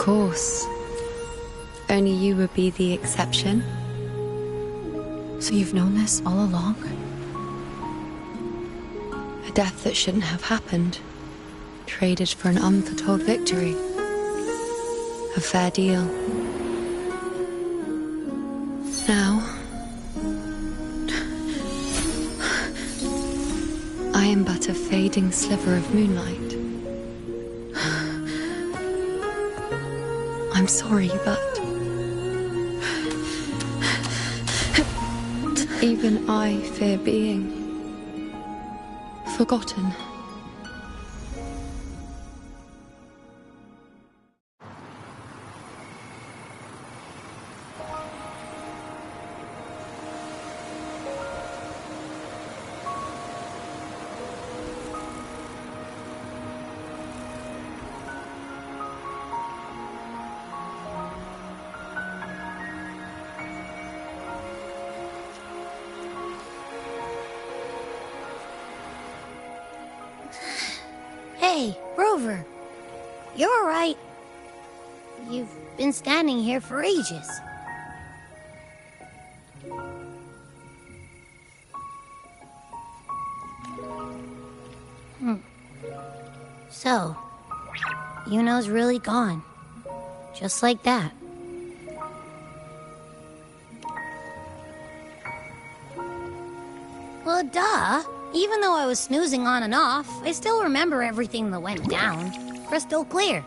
course. Only you would be the exception. So you've known this all along? A death that shouldn't have happened. Traded for an unforetold victory. A fair deal. Now, I am but a fading sliver of moonlight. I'm sorry, but even I fear being forgotten. Hey, Rover. You're all right. You've been standing here for ages. So, Yuno's really gone. Just like that. Well, duh. Even though I was snoozing on and off, I still remember everything that went down. Crystal clear.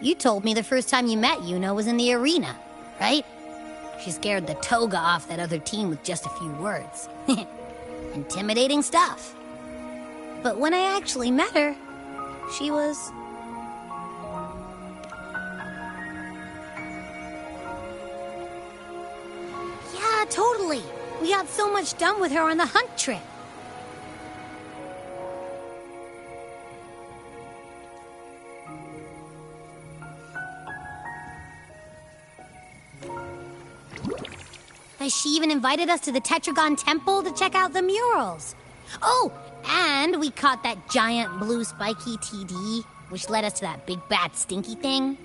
You told me the first time you met Yuno was in the arena, right? She scared the toga off that other team with just a few words. Intimidating stuff. But when I actually met her, she was... Yeah, totally. We got so much done with her on the hunt trip. She even invited us to the Tetragon Temple to check out the murals. Oh, and we caught that giant blue spiky TD, which led us to that big bad stinky thing.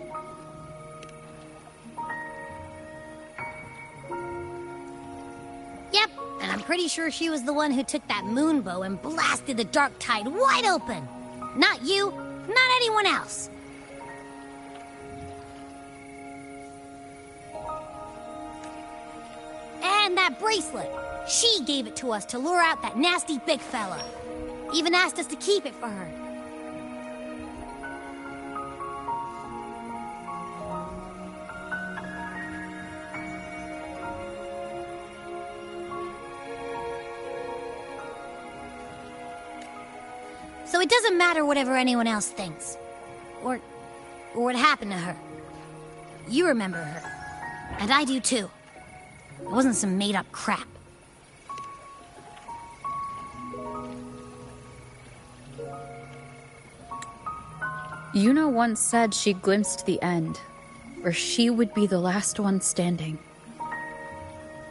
Yep, and I'm pretty sure she was the one who took that moon bow and blasted the Dark Tide wide open. Not you, not anyone else. And that bracelet. She gave it to us to lure out that nasty big fella. Even asked us to keep it for her. So it doesn't matter whatever anyone else thinks. Or what happened to her. You remember her. And I do too. It wasn't some made-up crap. Yuno once said she glimpsed the end, where she would be the last one standing.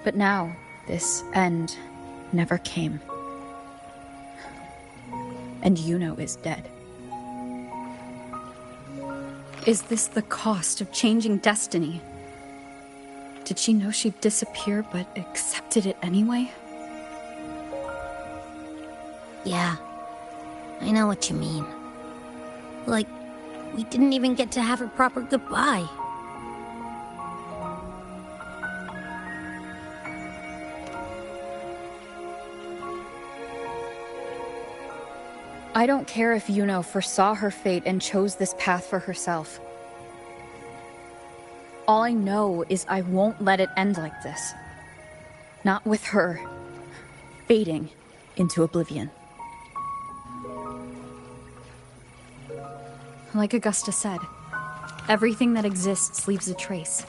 But now, this end never came. And Yuno is dead. Is this the cost of changing destiny? Did she know she'd disappear, but accepted it anyway? Yeah, I know what you mean. Like, we didn't even get to have a proper goodbye. I don't care if Yuno foresaw her fate and chose this path for herself. All I know is I won't let it end like this. Not with her fading into oblivion. Like Augusta said, everything that exists leaves a trace.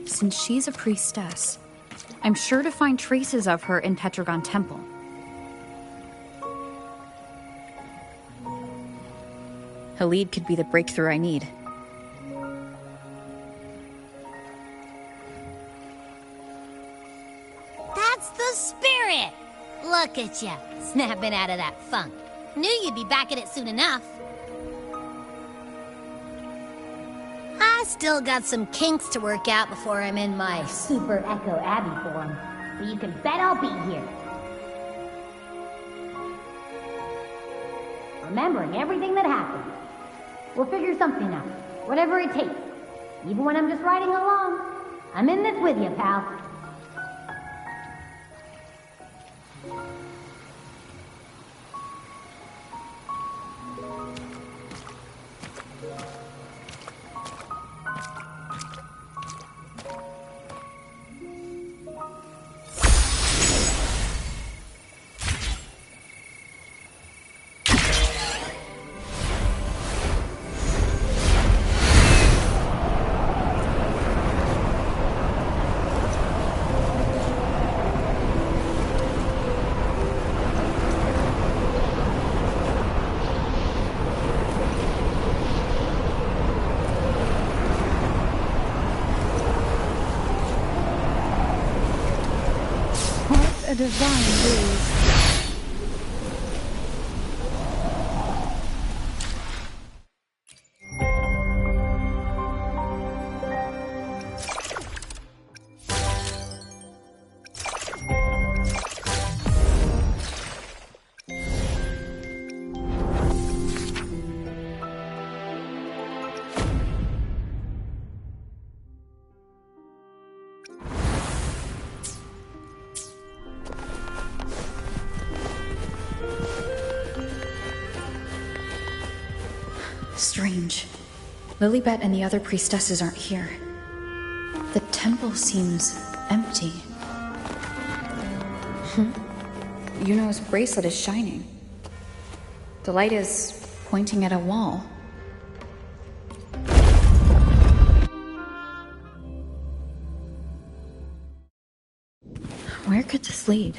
Since she's a priestess, I'm sure to find traces of her in Tetragon Temple. Halid could be the breakthrough I need. That's the spirit! Look at ya, snapping out of that funk. Knew you'd be back at it soon enough. I still got some kinks to work out before I'm in my Super Echo Abbey form. But you can bet I'll be here. Remembering everything that happened. We'll figure something out. Whatever it takes. Even when I'm just riding along. I'm in this with you, pal. A divine breeze. Strange. Lilibet and the other priestesses aren't here. The temple seems empty. Yuno's bracelet is shining. The light is pointing at a wall. Where could this lead?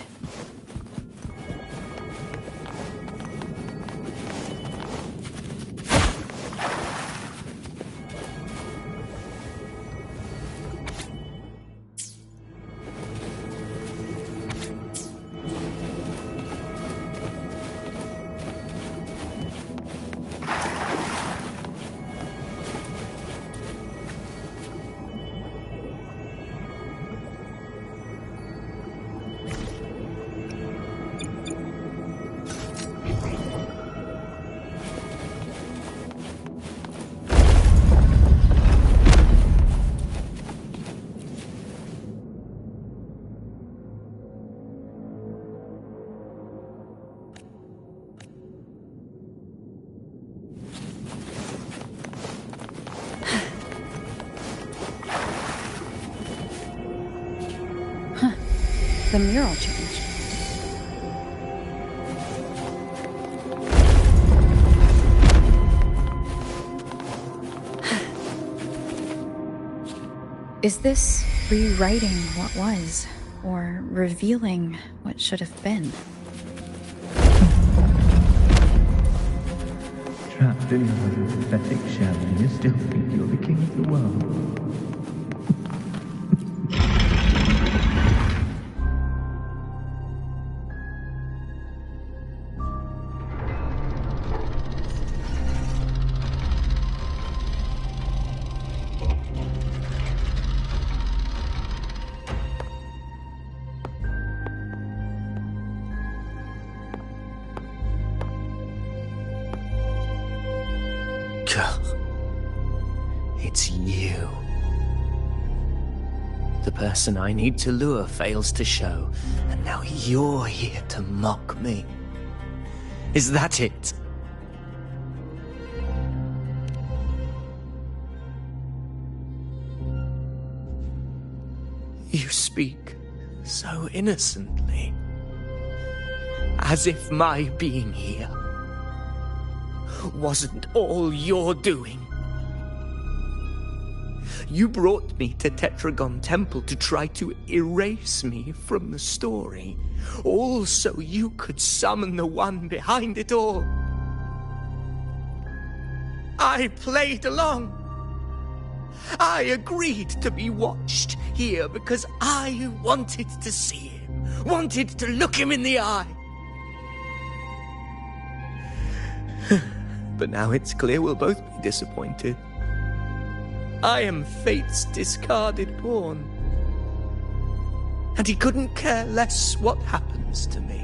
The mural changed. Is this rewriting what was, or revealing what should have been? Trapped in your pathetic shell, and you still think you're the king of the world. It's you. The person I need to lure fails to show, and now you're here to mock me. Is that it? You speak so innocently, as if my being here wasn't all you're doing. You brought me to Tetragon Temple to try to erase me from the story, all so you could summon the one behind it all. I played along. I agreed to be watched here because I wanted to see him, wanted to look him in the eye. But now it's clear we'll both be disappointed. I am fate's discarded pawn. And he couldn't care less what happens to me.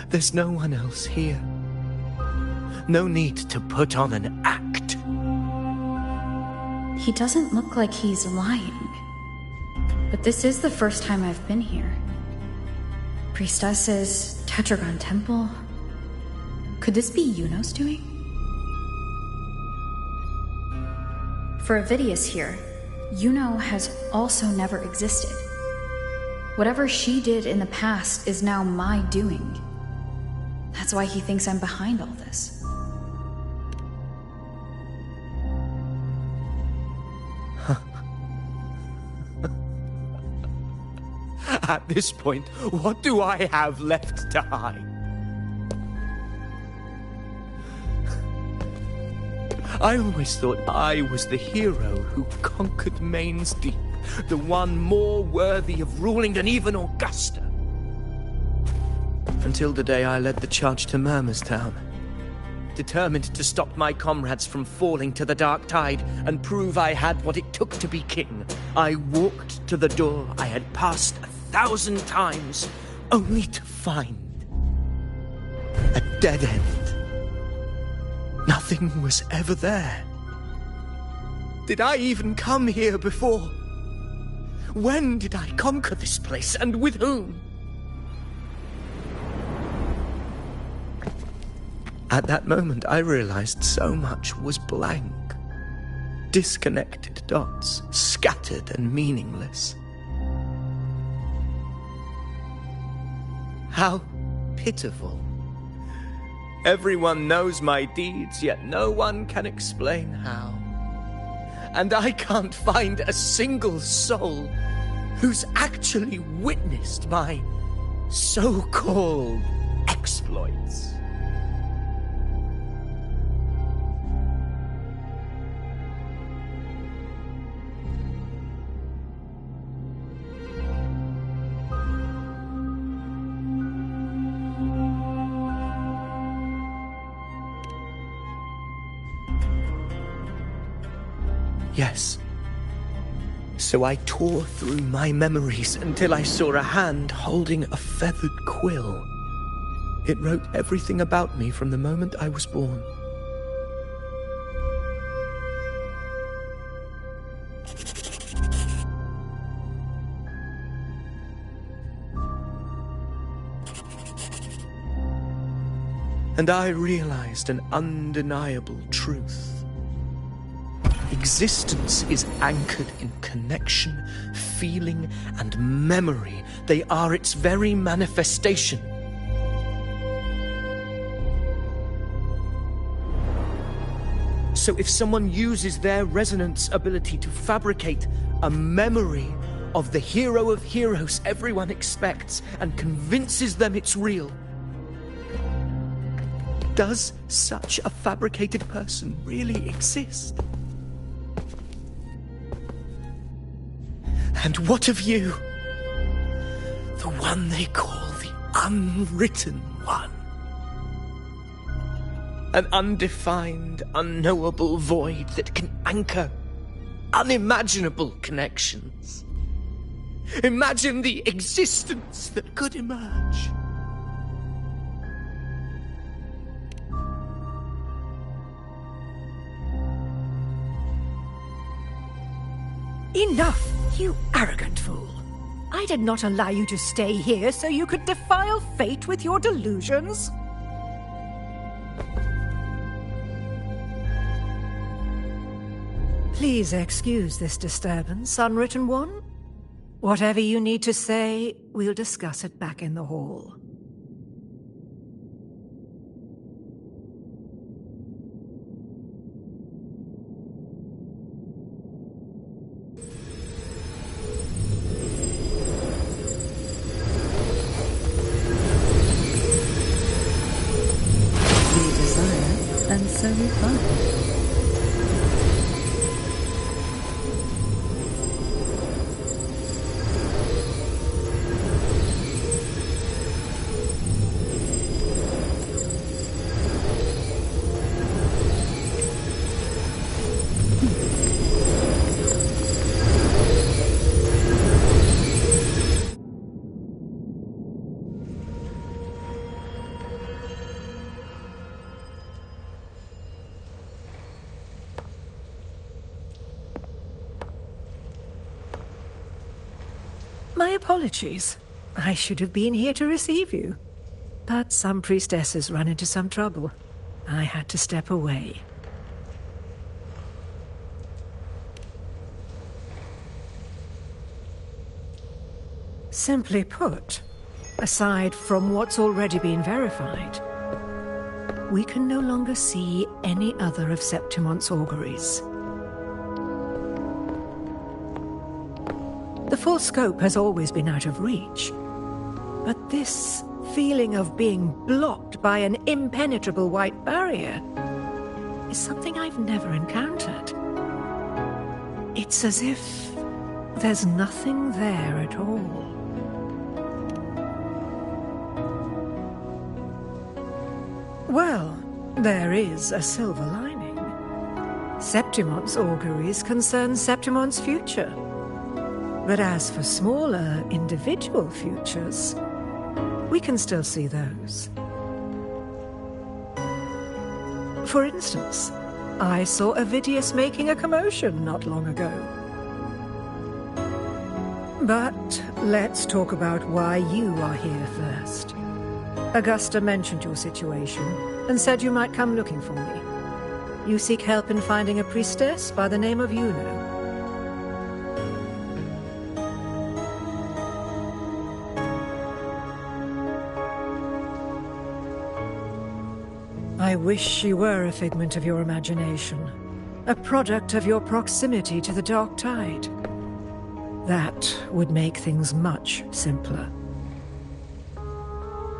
There's no one else here. No need to put on an act. He doesn't look like he's lying. But this is the first time I've been here. Priestesses, Tetragon Temple. Could this be Yuno's doing? For Avidius here, Yuno has also never existed. Whatever she did in the past is now my doing. That's why he thinks I'm behind all this. At this point, what do I have left to hide? I always thought I was the hero who conquered Main's Deep, the one more worthy of ruling than even Augusta. Until the day I led the charge to Murmur's Town. Determined to stop my comrades from falling to the dark tide and prove I had what it took to be king, I walked to the door I had passed 1,000 times, only to find a dead end. Nothing was ever there. Did I even come here before? When did I conquer this place, and with whom? At that moment, I realized so much was blank. Disconnected dots, scattered and meaningless. How pitiful. Everyone knows my deeds, yet no one can explain how. And I can't find a single soul who's actually witnessed my so-called exploits. Yes. So I tore through my memories until I saw a hand holding a feathered quill. It wrote everything about me from the moment I was born. And I realized an undeniable truth. Existence is anchored in connection, feeling, and memory. They are its very manifestation. So if someone uses their resonance ability to fabricate a memory of the hero of heroes everyone expects and convinces them it's real, does such a fabricated person really exist? And what of you? The one they call the Unwritten One. An undefined, unknowable void that can anchor unimaginable connections. Imagine the existence that could emerge. Enough, you arrogant fool. I did not allow you to stay here so you could defile fate with your delusions. Please excuse this disturbance, Unwritten One. Whatever you need to say, we'll discuss it back in the hall. And so we find. apologies. I should have been here to receive you. But some priestesses run into some trouble. I had to step away. Simply put, aside from what's already been verified, we can no longer see any other of Septimon's auguries. The full scope has always been out of reach, but this feeling of being blocked by an impenetrable white barrier is something I've never encountered. It's as if there's nothing there at all. Well, there is a silver lining. Septimon's auguries concern Septimon's future. But as for smaller, individual futures, we can still see those. For instance, I saw Avidius making a commotion not long ago. But let's talk about why you are here first. Augusta mentioned your situation and said you might come looking for me. You seek help in finding a priestess by the name of Yuno. I wish she were a figment of your imagination, a product of your proximity to the Dark Tide. That would make things much simpler.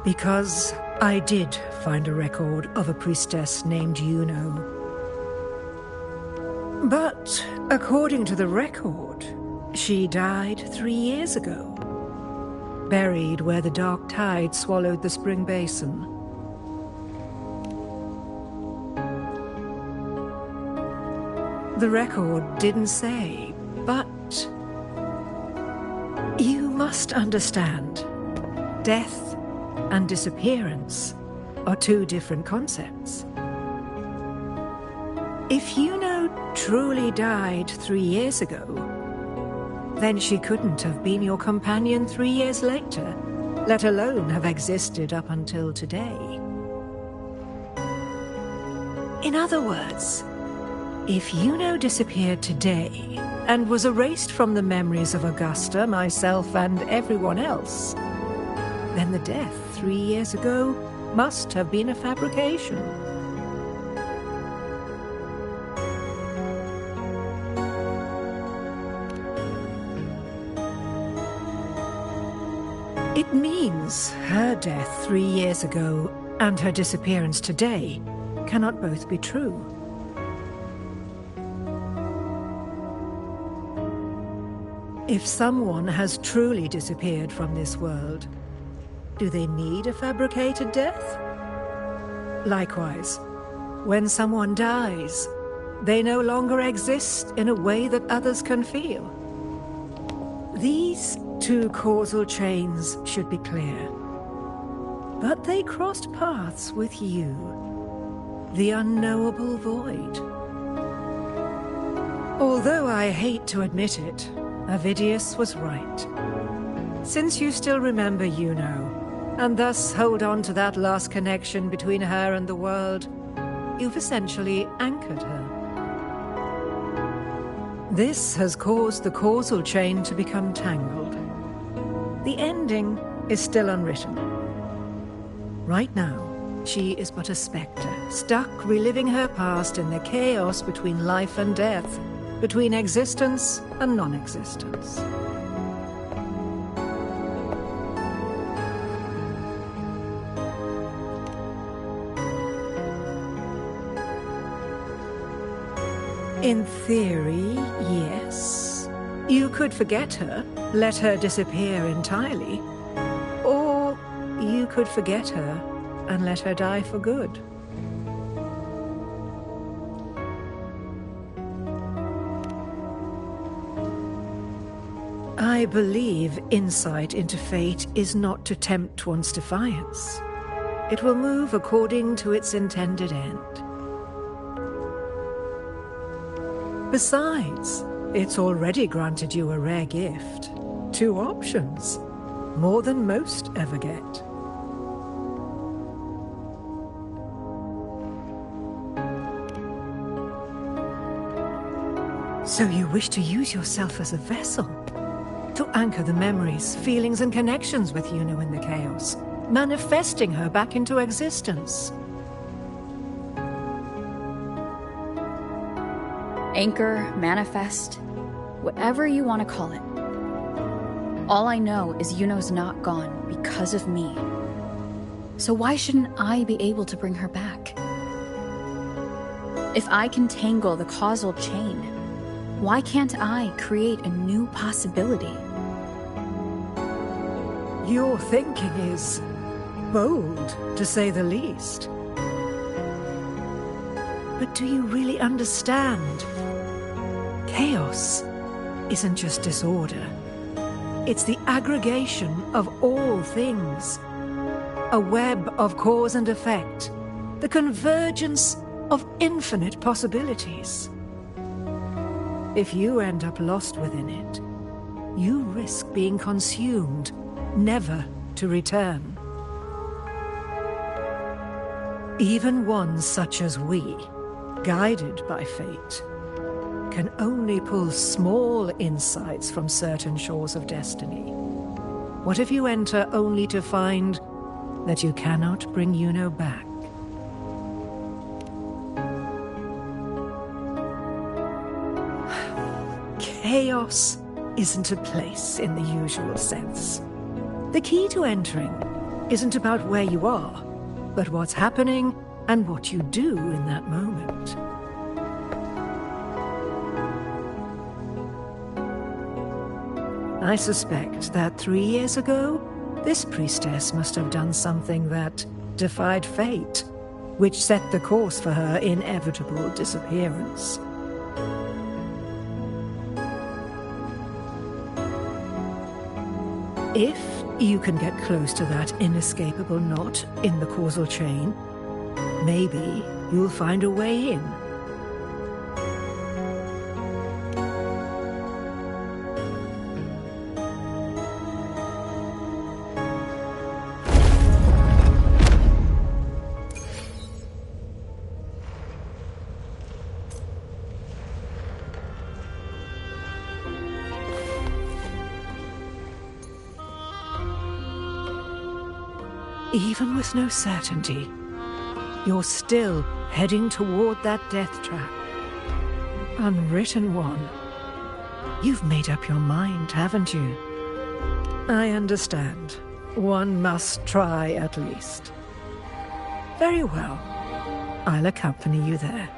Because I did find a record of a priestess named Yuno. But according to the record, she died 3 years ago, buried where the Dark Tide swallowed the Spring Basin. The record didn't say, but you must understand, death and disappearance are two different concepts. If Yuno truly died 3 years ago, then she couldn't have been your companion 3 years later, let alone have existed up until today. In other words, if Yuno disappeared today and was erased from the memories of Augusta, myself, and everyone else, then the death 3 years ago must have been a fabrication. It means her death 3 years ago and her disappearance today cannot both be true. If someone has truly disappeared from this world, do they need a fabricated death? Likewise, when someone dies, they no longer exist in a way that others can feel. These two causal chains should be clear. But they crossed paths with you, the unknowable void. Although I hate to admit it, Avidius was right. Since you still remember Yuno, and thus hold on to that last connection between her and the world, you've essentially anchored her. This has caused the causal chain to become tangled. The ending is still unwritten. Right now, she is but a spectre, stuck reliving her past in the chaos between life and death, between existence and non-existence. In theory, yes. You could forget her, let her disappear entirely. Or you could forget her and let her die for good. I believe insight into fate is not to tempt one's defiance. It will move according to its intended end. Besides, it's already granted you a rare gift. 2 options. More than most ever get. So you wish to use yourself as a vessel? To anchor the memories, feelings, and connections with Yuno in the chaos, manifesting her back into existence. Anchor, manifest, whatever you want to call it. All I know is Yuno's not gone because of me. So why shouldn't I be able to bring her back? If I can tangle the causal chain, why can't I create a new possibility? Your thinking is bold, to say the least. But do you really understand? Chaos isn't just disorder. It's the aggregation of all things. A web of cause and effect. The convergence of infinite possibilities. If you end up lost within it, you risk being consumed, never to return. Even ones such as we, guided by fate, can only pull small insights from certain shores of destiny. What if you enter only to find that you cannot bring Yuno back? Chaos isn't a place in the usual sense. The key to entering isn't about where you are, but what's happening and what you do in that moment. I suspect that 3 years ago, this priestess must have done something that defied fate, which set the course for her inevitable disappearance. If you can get close to that inescapable knot in the causal chain, maybe you'll find a way in. Even with no certainty, you're still heading toward that death trap. Unwritten one. You've made up your mind, haven't you? I understand. One must try at least. Very well. I'll accompany you there.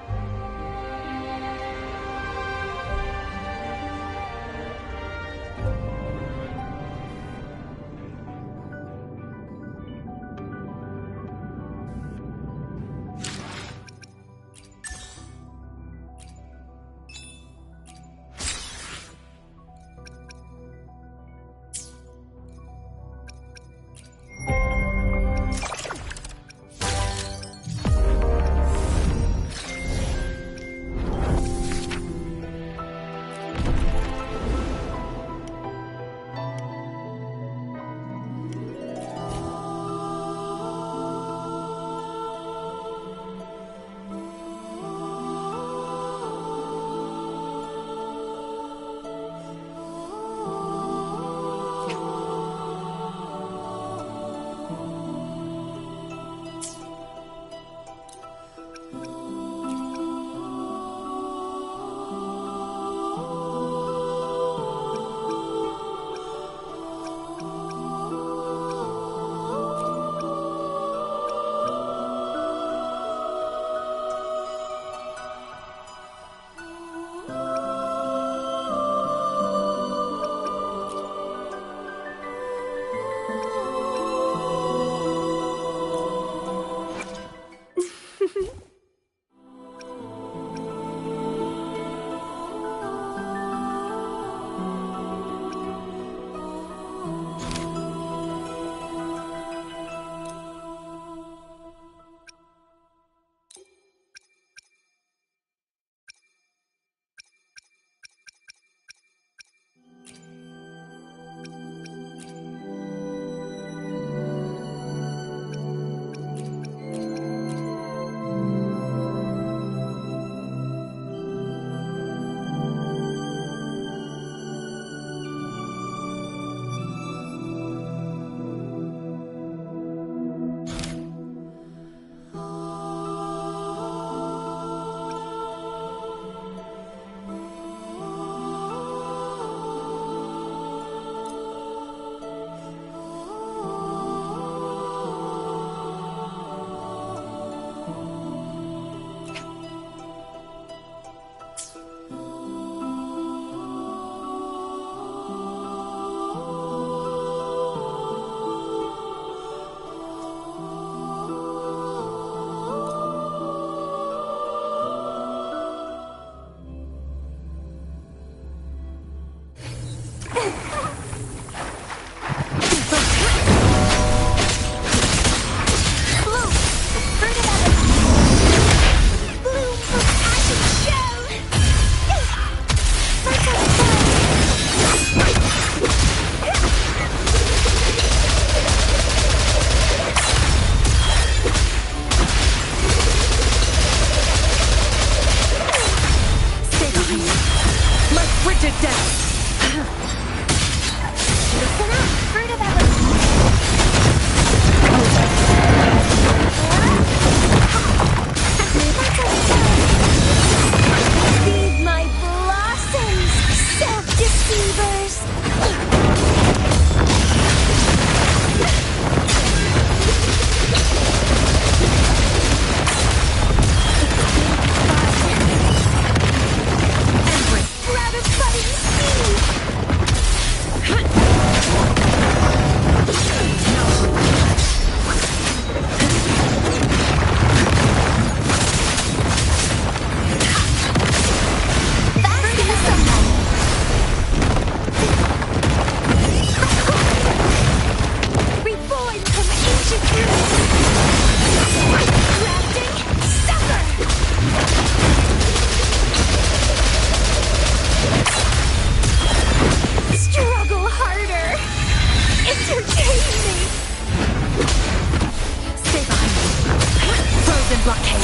blockade.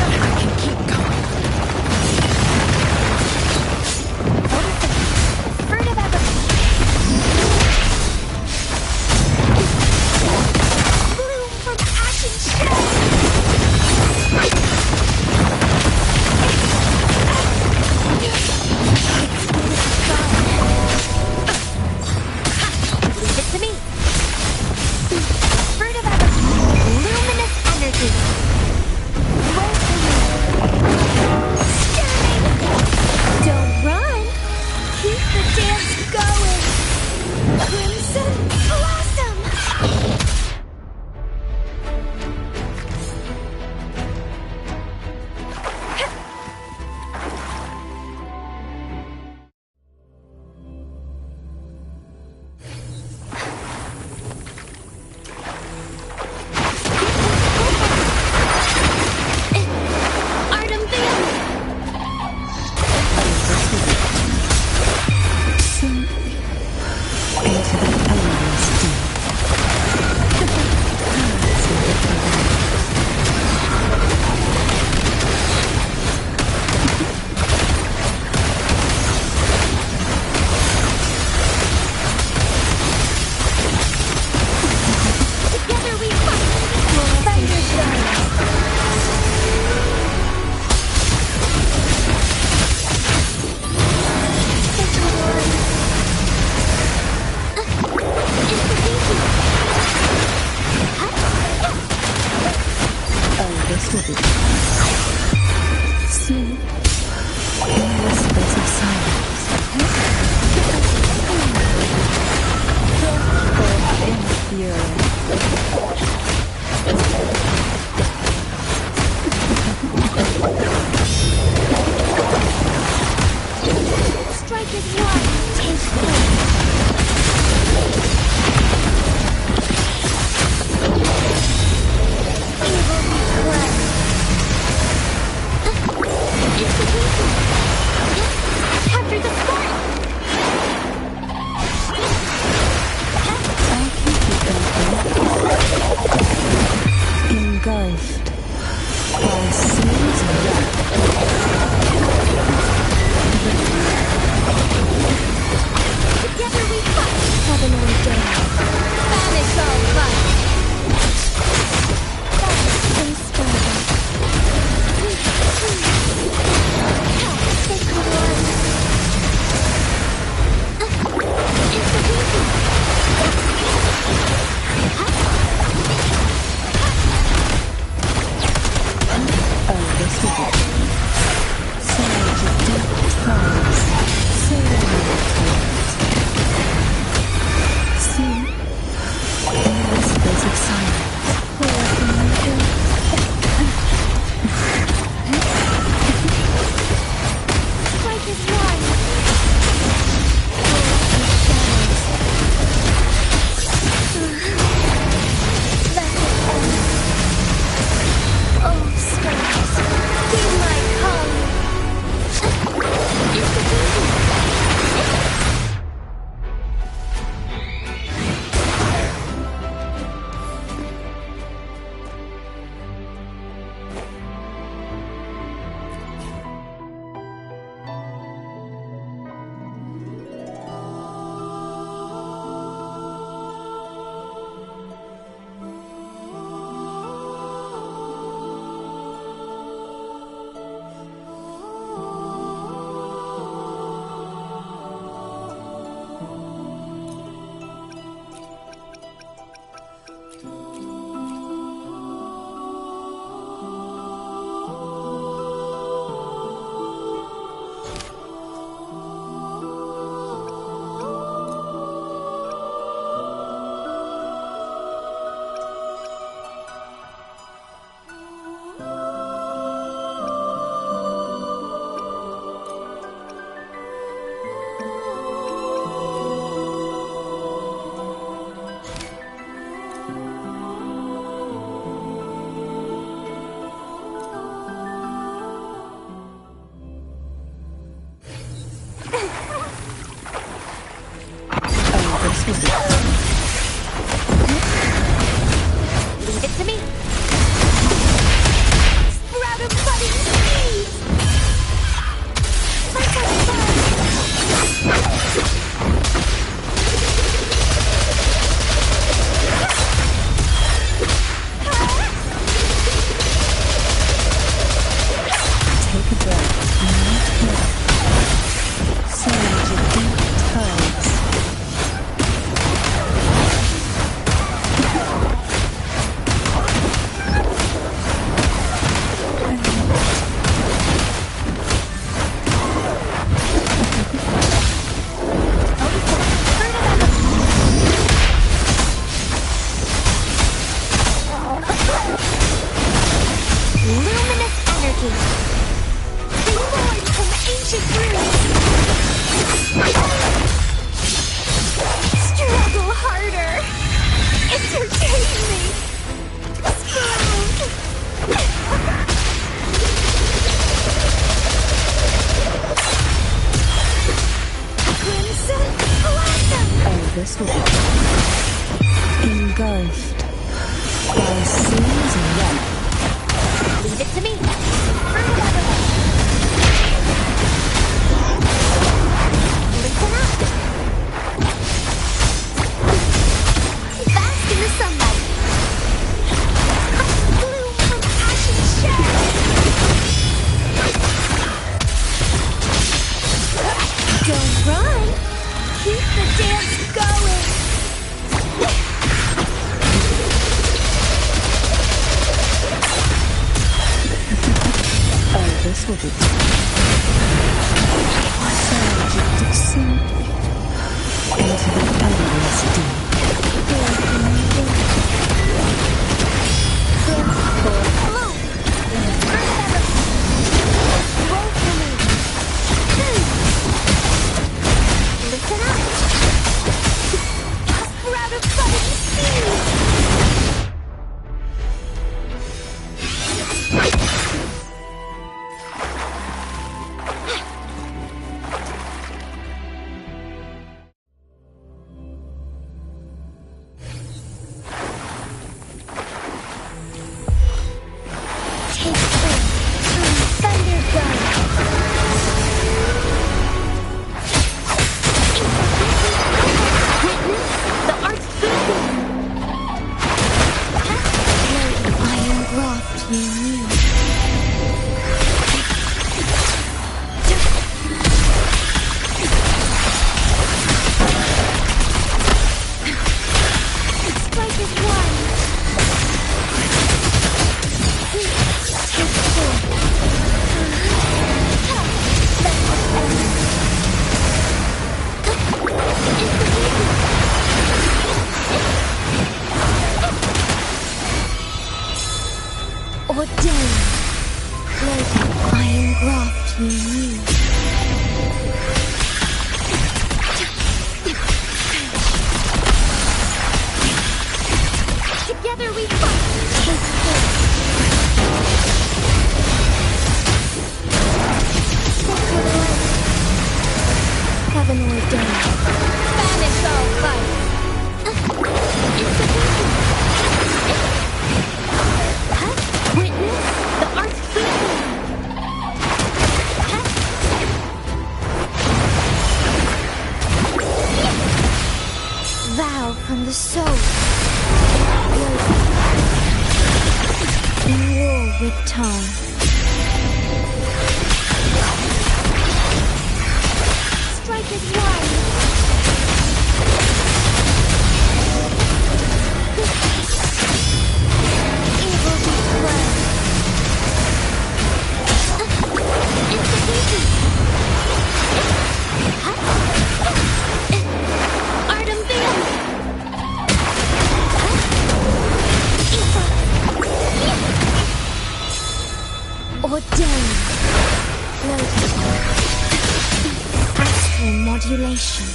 I can keep going. Fruit of everything. Bloom from ash and shell. Leave it to me. Fruit of everything. Luminous energy. Wait for me. Stunning. Don't run. Keep the dance going. Crimson Blossom. Artem Theum. Sink into the endless deep. Paths of the forever. Together we fight. Thunderstorm. Oh, this will be sleep in the whispers of silence. Forth in fury. Strike as one. Take flight. Evil be cleansed. speaking. Reborn from ancient ruins. Struggle harder. Entertain me. Explode. Crimson blossom. Oh, this will be engulfed by seas of red. Leave it to me. Fruit out of it. Listen up. Bask in the sunlight. Bloom from ashen shell. Don't run. Keep the dance going. Oh, this will be surge of sea into the endless deep. Listen up. Sprout of budding seed. Take earth from thunder gun. Witness the art's booming. Iron graft you knew. Strike is one. Take four. Ordained. Like iron graft you knew. Together we fight. Take four. Sacred light. Heaven ordained. Banish all fight. Witness the art's booming. Vow from the soul. In war with time. Strike is one. Evil be fled. Institution. Artem Veil. Ordained. Floating. Astral modulation.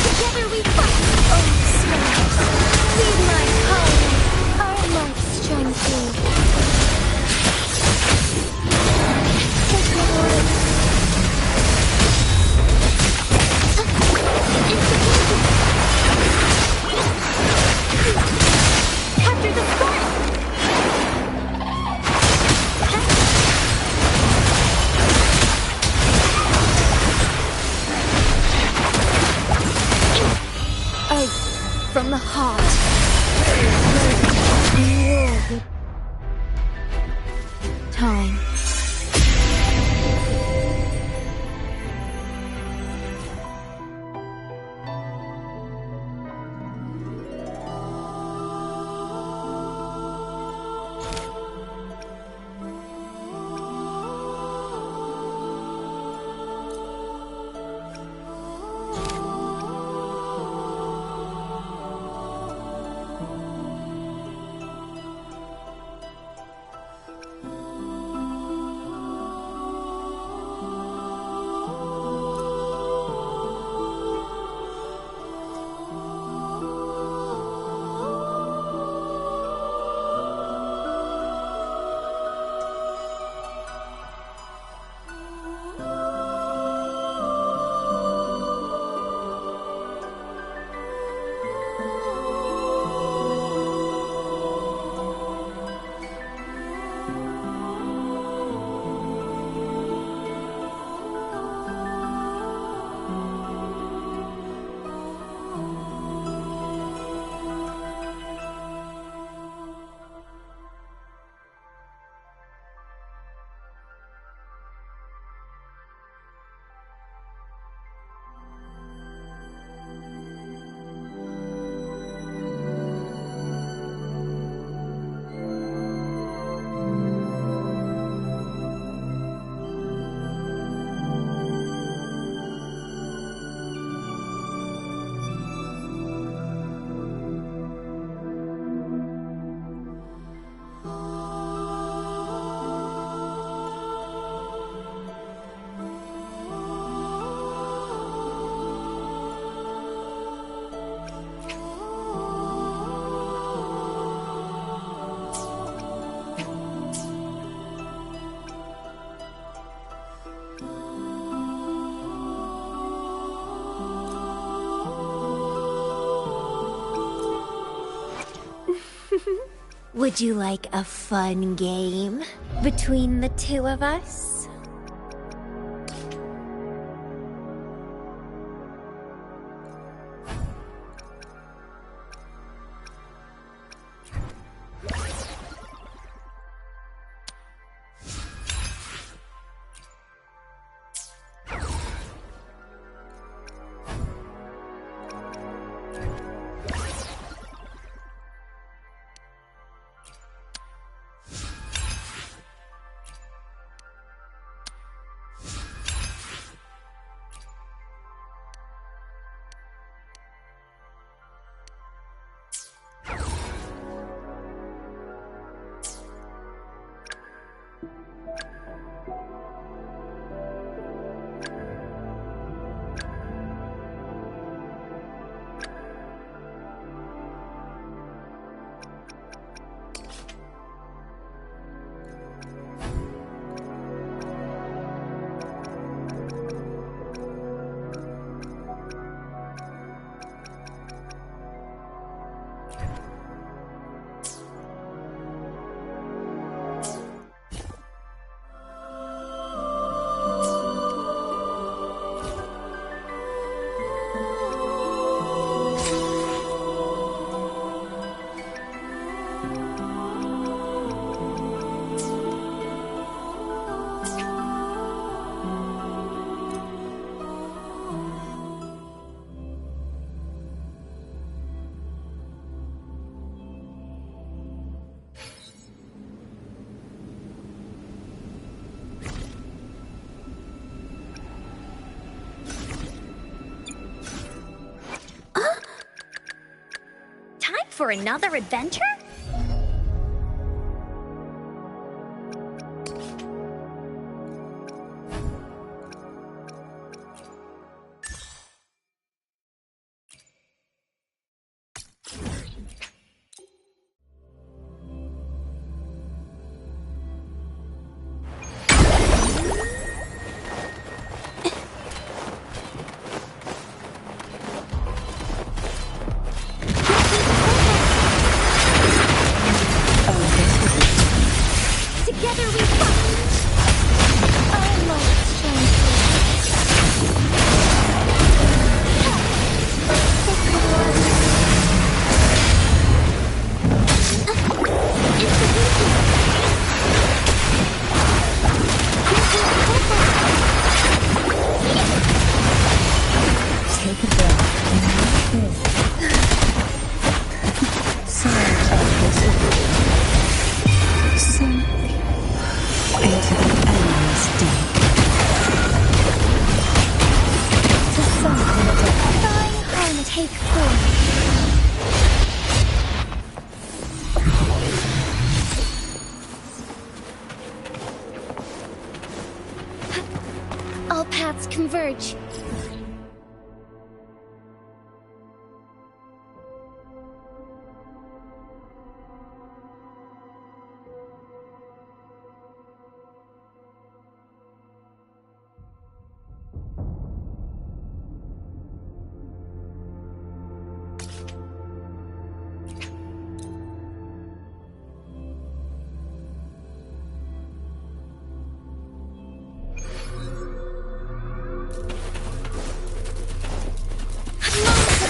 Together we fight. Oh, smells. Feed my calling. Our lights shine through. Sacred word. Institution. Capture the spark. Oath from the heart. In war with time. Would you like a fun game between the two of us? For another adventure? All paths converge.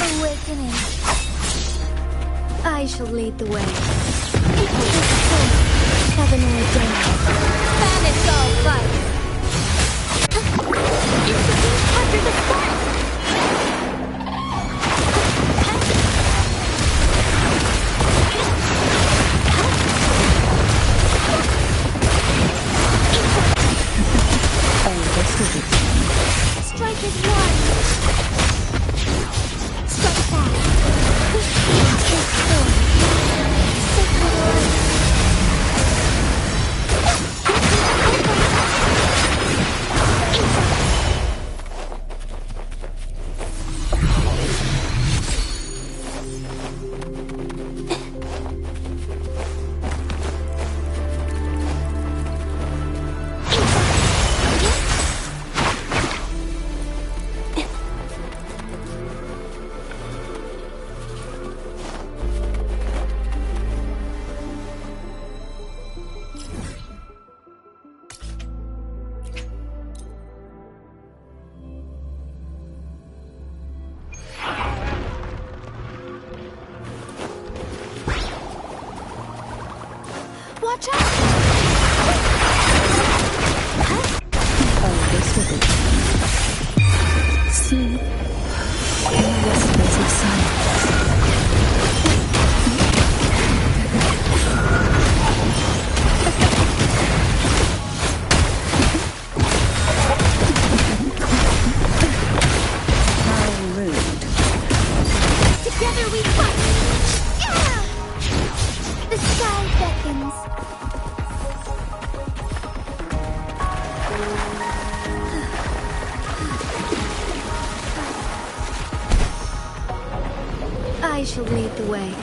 Awakening. I shall lead the way. Heaven ordained. Banish all fight. It's the beast under the sun. Strike is one. Strike back. Take form. Sacred light. Watch out! Oh, this will be sleep in the whispers of silence. How rude. Together we fight! Yeah! The sky beckons. I shall lead the way.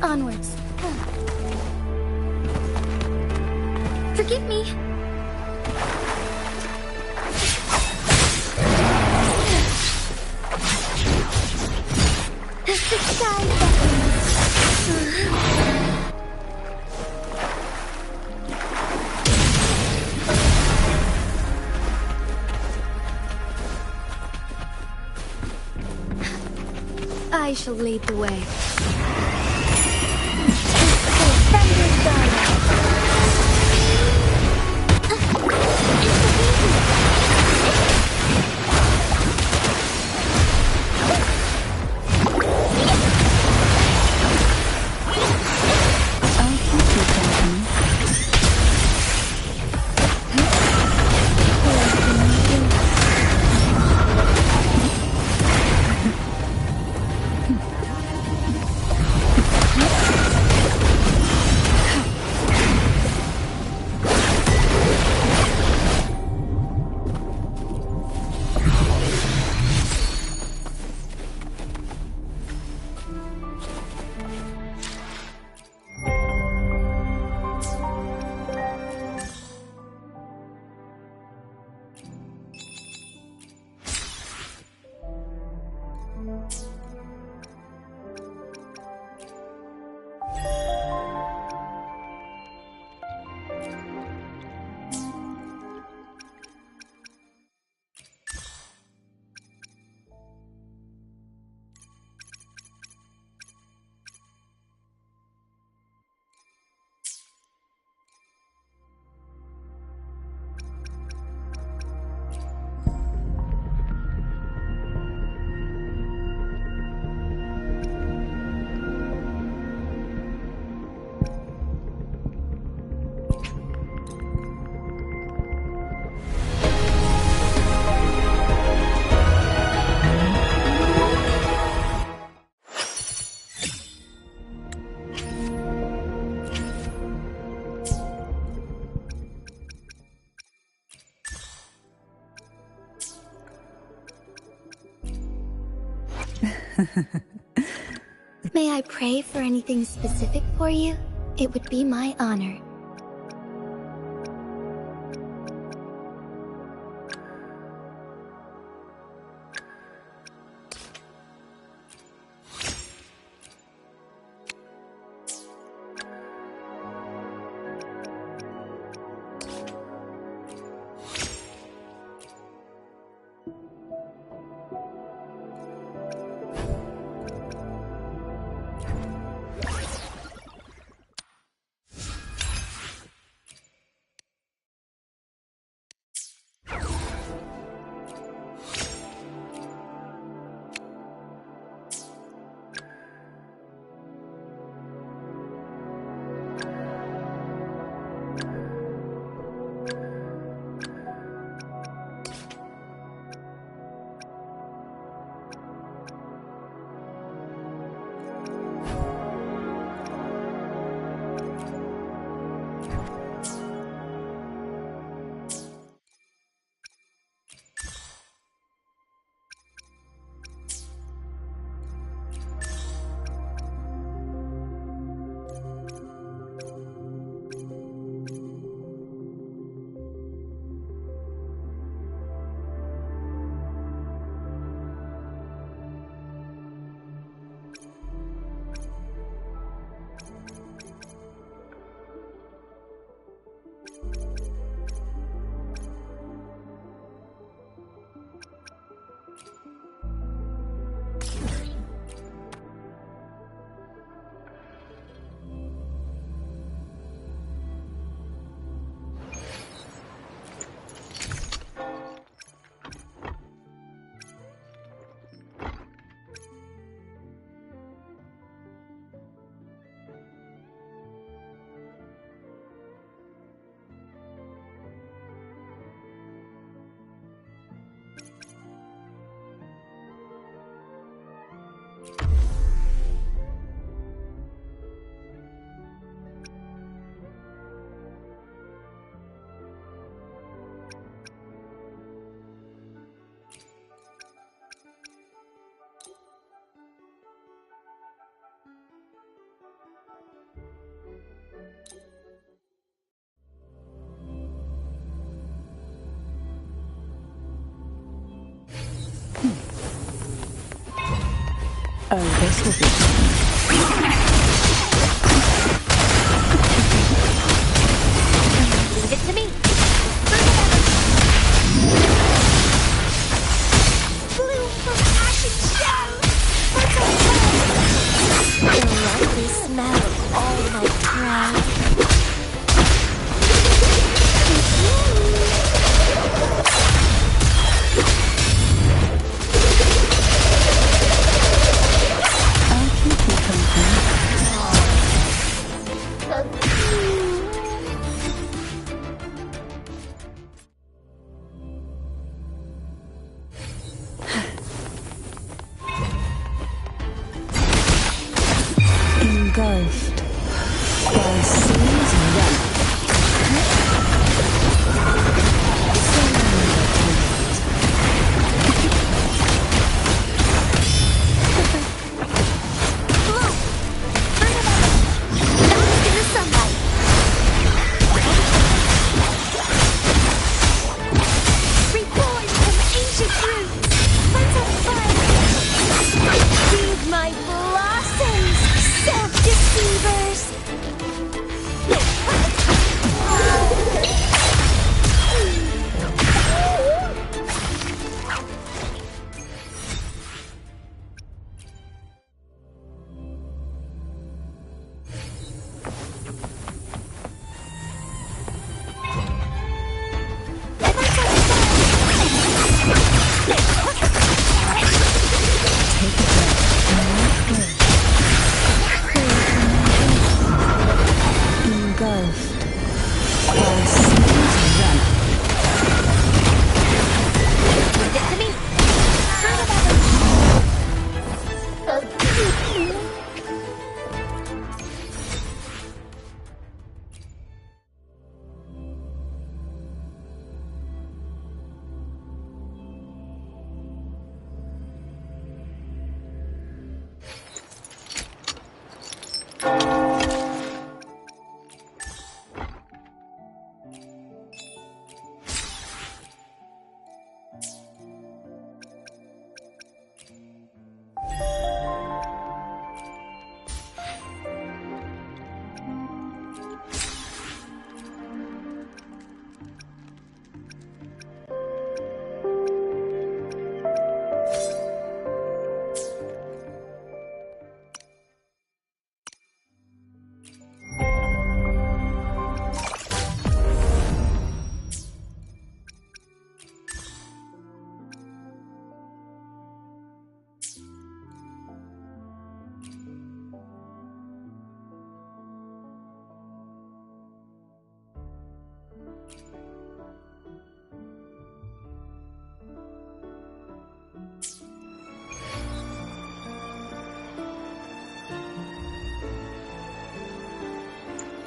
Onwards. Forgive me. The sky beckons. I shall lead the way. May I pray for anything specific for you? It would be my honor. Oh, this will be Leave it to me. Bloom from ash and shell. The lovely smell of all my pride. I'll keep you company. Engulfed by